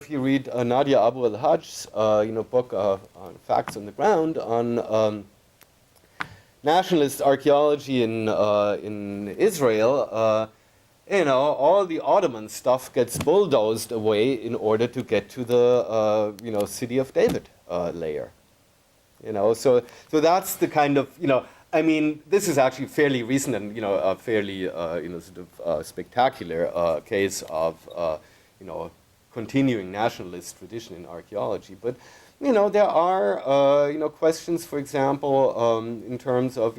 if you read Nadia Abu al-Hajj's book on Facts on the Ground on nationalist archaeology in Israel, all the Ottoman stuff gets bulldozed away in order to get to the city of David layer. So that's the kind of I mean, this is actually fairly recent and a fairly spectacular case of continuing nationalist tradition in archaeology. But there are questions, for example, in terms of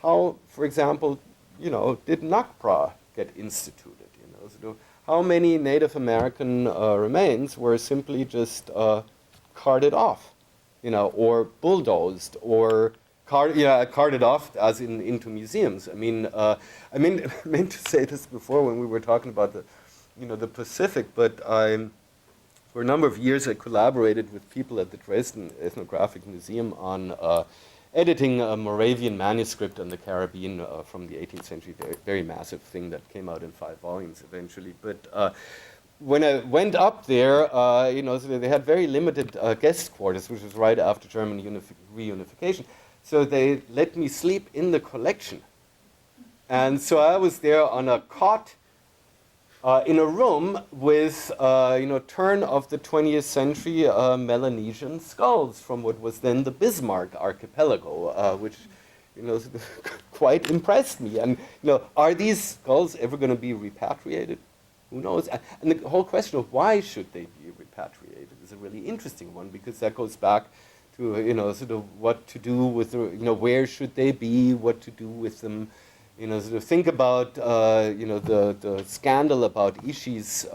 how, for example, did Nakpra get instituted? So how many Native American remains were simply just carted off, or bulldozed, or carted off as into museums. I mean, I meant to say this before when we were talking about the Pacific, but for a number of years I collaborated with people at the Dresden Ethnographic Museum on editing a Moravian manuscript on the Caribbean from the 18th century, very massive thing that came out in 5 volumes eventually. But when I went up there, so they had very limited guest quarters, which was right after German reunification. So they let me sleep in the collection. And so I was there on a cot in a room with, turn of the 20th century Melanesian skulls from what was then the Bismarck archipelago, which, quite impressed me. And, are these skulls ever going to be repatriated? Who knows? And the whole question of why should they be repatriated is a really interesting one, because that goes back to, sort of what to do with, where should they be, what to do with them. Sort of think about, the scandal about Ishi's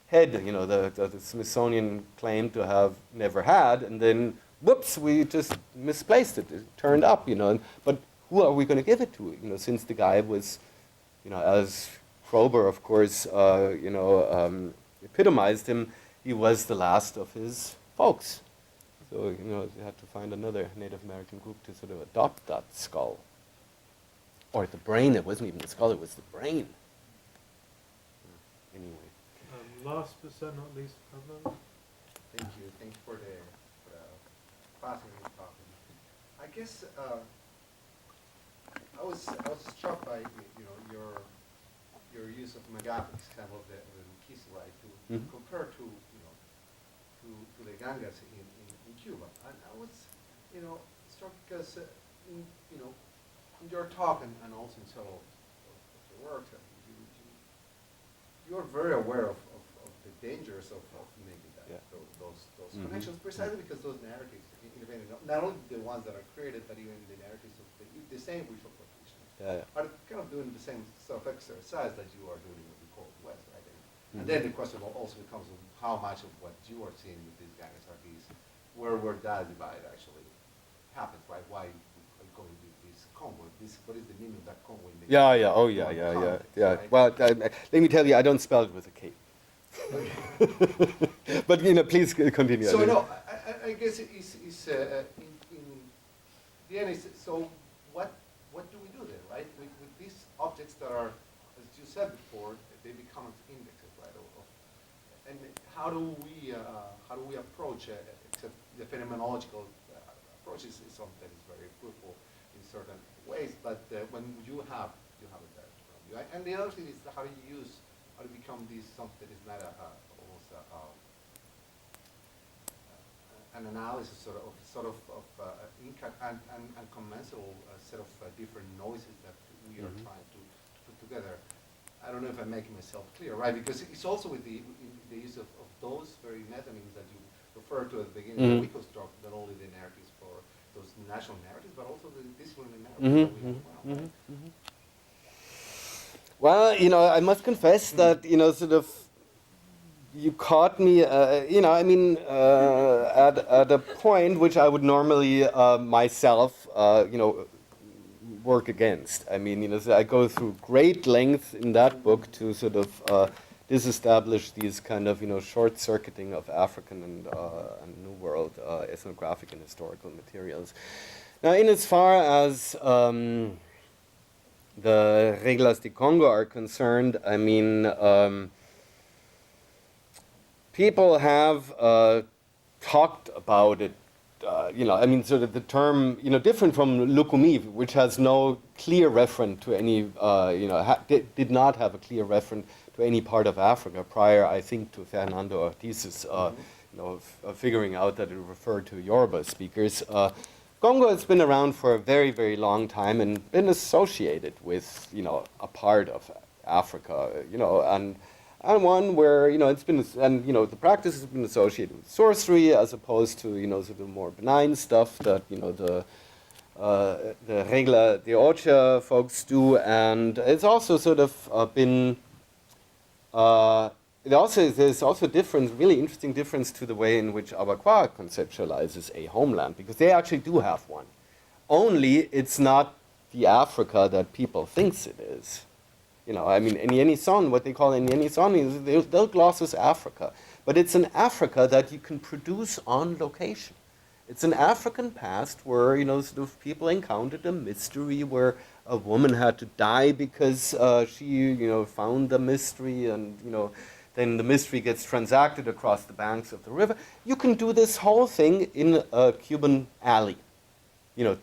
head, the Smithsonian claimed to have never had, and then, whoops, we just misplaced it. It turned up, but who are we going to give it to, since the guy was, as Kroeber, of course, epitomized him, he was the last of his folks. So, they had to find another Native American group to sort of adopt that skull. Or the brain. It wasn't even the skull, it was the brain. Anyway. Last but certainly not least, Pablo. Thank you. Thank you for the fascinating topic. I guess I was struck by your use of Magapi's example of the Kiswahili to compare to the Gangas in Cuba, and I was struck because in your talk and also in several of your work, you are very aware of the dangers of making that, those connections, precisely because those narratives, not only the ones that are created, but even the narratives of the same visual practitioners are kind of doing the same sort of exercise that you are doing with the Cold West, right? And then the question also becomes of how much of what you are seeing with these guys are these, where that divide actually happens, right? Why going to this convoy? What is the meaning of that convoy? Right? Well, let me tell you, I don't spell it with a K. But please continue. So no, I guess it's in the end. So what do we do there, right? With these objects that are, as you said before, they become indexes, right? And how do we approach except the phenomenological approach is something that is very fruitful in certain ways, but when you have it there from you. And the other thing is how to become this something that is not almost an analysis sort of commensal set of different noises that we are trying to put together. I don't know if I'm making myself clear, right? Because it's also with the use of those very metonyms that you referred to at the beginning of the reconstruct, not only the narratives for those national narratives, but also the disciplinary narratives that we have around. Well, I must confess that, sort of, you caught me, at a point which I would normally myself, work against. I mean, so I go through great length in that book to sort of disestablish these kind of, short-circuiting of African and New World ethnographic and historical materials. Now, in as far as the Reglas de Congo are concerned, I mean, people have talked about it. I mean, sort of the term, different from Lukumi, which has no clear reference to any, did not have a clear reference to any part of Africa prior, I think, to Fernando Ortiz's, figuring out that it referred to Yoruba speakers. Congo has been around for a very, very long time and been associated with, a part of Africa, and one where, it's been, and, the practice has been associated with sorcery as opposed to, sort of more benign stuff that, the Regla de Ocha folks do. And it's also sort of been, there's also difference, really interesting difference to the way in which Abakwa conceptualizes a homeland, because they actually do have one. Only it's not the Africa that people thinks it is. I mean, Enyeni what they call Enyeni is, they'll gloss as Africa. But it's an Africa that you can produce on location. It's an African past where, sort of people encountered a mystery where a woman had to die because she, found the mystery, and, then the mystery gets transacted across the banks of the river. You can do this whole thing in a Cuban alley.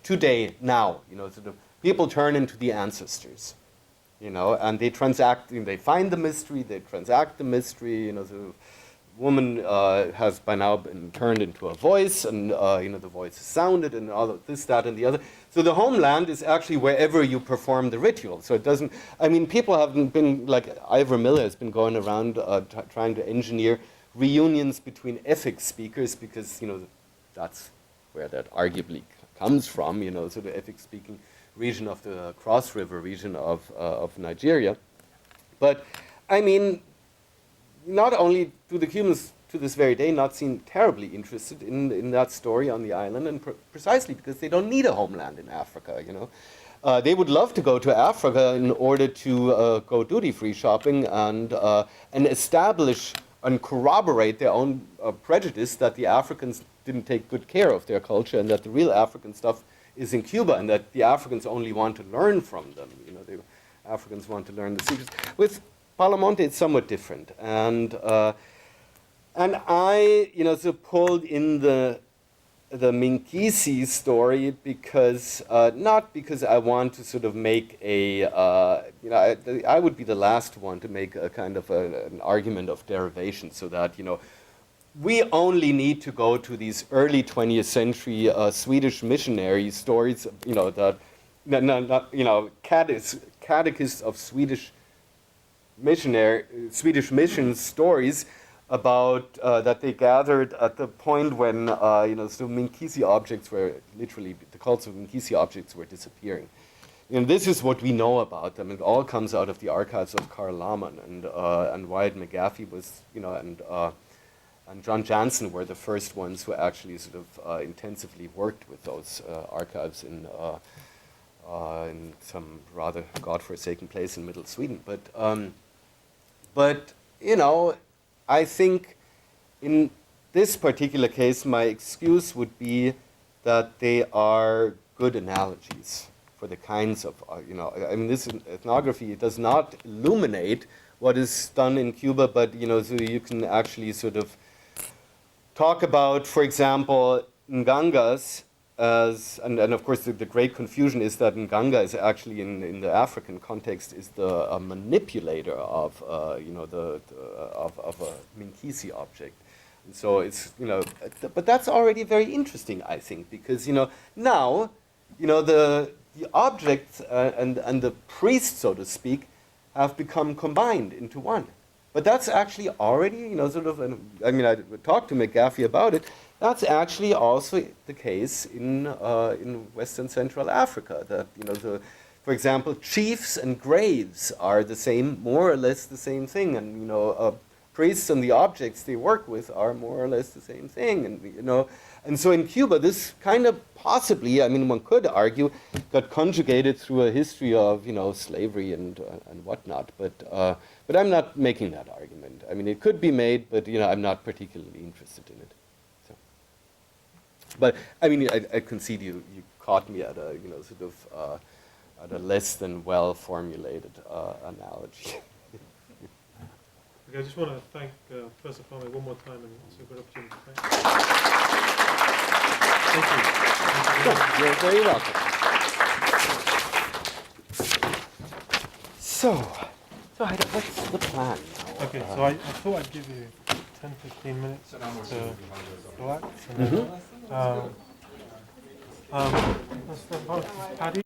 Today, now, sort of people turn into the ancestors. And they transact, they find the mystery, they transact the mystery, the woman has by now been turned into a voice, and, the voice is sounded, and all of this, that, and the other. So the homeland is actually wherever you perform the ritual. So it doesn't, people have been, like Ivor Miller has been going around trying to engineer reunions between ethics speakers, because, that's where that arguably comes from, sort of ethics speaking region of the Cross River region of Nigeria. But, not only do the Cubans to this very day not seem terribly interested in that story on the island, and precisely because they don't need a homeland in Africa, They would love to go to Africa in order to go duty-free shopping and establish and corroborate their own prejudice that the Africans didn't take good care of their culture, and that the real African stuff is in Cuba, and that the Africans only want to learn from them. The Africans want to learn the secrets. With Palo Monte, it's somewhat different, and I, so pulled in the Minkisi story because not because I want to sort of make a, I would be the last one to make a kind of an argument of derivation, so that we only need to go to these early 20th century Swedish missionary stories, that, catechists of Swedish mission stories about that they gathered at the point when, so Minkisi objects were literally, the cults of Minkisi objects were disappearing. This is what we know about them. It all comes out of the archives of Karl Lahmann, and Wyatt McGaffey was, and John Jansen were the first ones who actually sort of intensively worked with those archives in some rather godforsaken place in middle Sweden. But I think in this particular case, my excuse would be that they are good analogies for the kinds of, this ethnography does not illuminate what is done in Cuba, but, so you can actually sort of talk about, for example, Ngangas as, and of course the great confusion is that Nganga is actually in the African context is the manipulator of, of a Minkisi object. And so it's, but that's already very interesting, I think, because, now, the objects and the priest, so to speak, have become combined into one. But that's actually already, sort of, I talked to McGaffey about it. That's actually also the case in Western Central Africa. That, for example, chiefs and graves are the same, more or less the same thing, and priests and the objects they work with are more or less the same thing, and so in Cuba, this kind of possibly, one could argue, got conjugated through a history of, slavery and whatnot. But I'm not making that argument. It could be made, but I'm not particularly interested in it. So. But I concede you caught me at a sort of at a less than well formulated analogy. Okay, I just want to thank Professor Palmie one more time, and it's a good opportunity. Thank you. You're very welcome. So Haida, what's the plan now? Okay, so I thought I'd give you 10-15 minutes to relax. And then, Paddy?